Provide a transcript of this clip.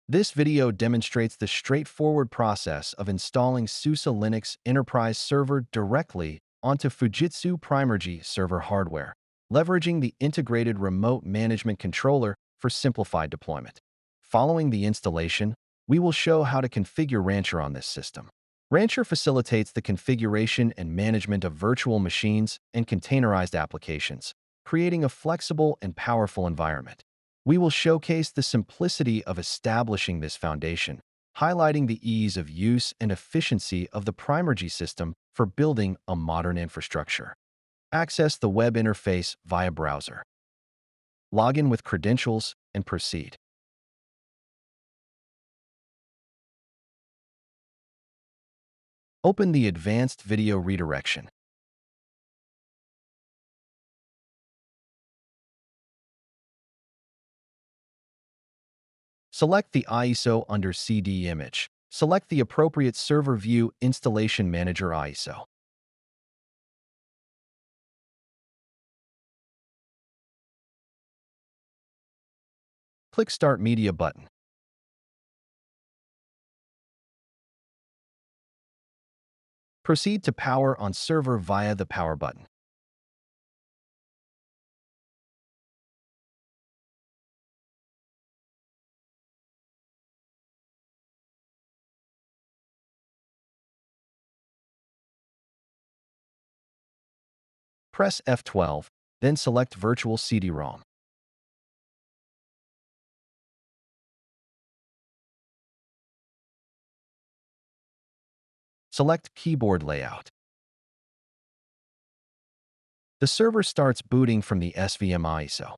This video demonstrates the straightforward process of installing SUSE Linux Enterprise Server directly onto Fujitsu PRIMERGY server hardware, leveraging the integrated remote management controller for simplified deployment. Following the installation, we will show how to configure Rancher on this system. Rancher facilitates the configuration and management of virtual machines and containerized applications, creating a flexible and powerful environment. We will showcase the simplicity of establishing this foundation, highlighting the ease of use and efficiency of the PRIMERGY system for building a modern infrastructure. Access the web interface via browser. Log in with credentials and proceed. Open the Advanced Video Redirection. Select the ISO under CD image. Select the appropriate Server View Installation Manager ISO. Click Start Media button. Proceed to Power on server via the Power button. Press F12, then select Virtual CD-ROM. Select Keyboard Layout. The server starts booting from the SVM ISO.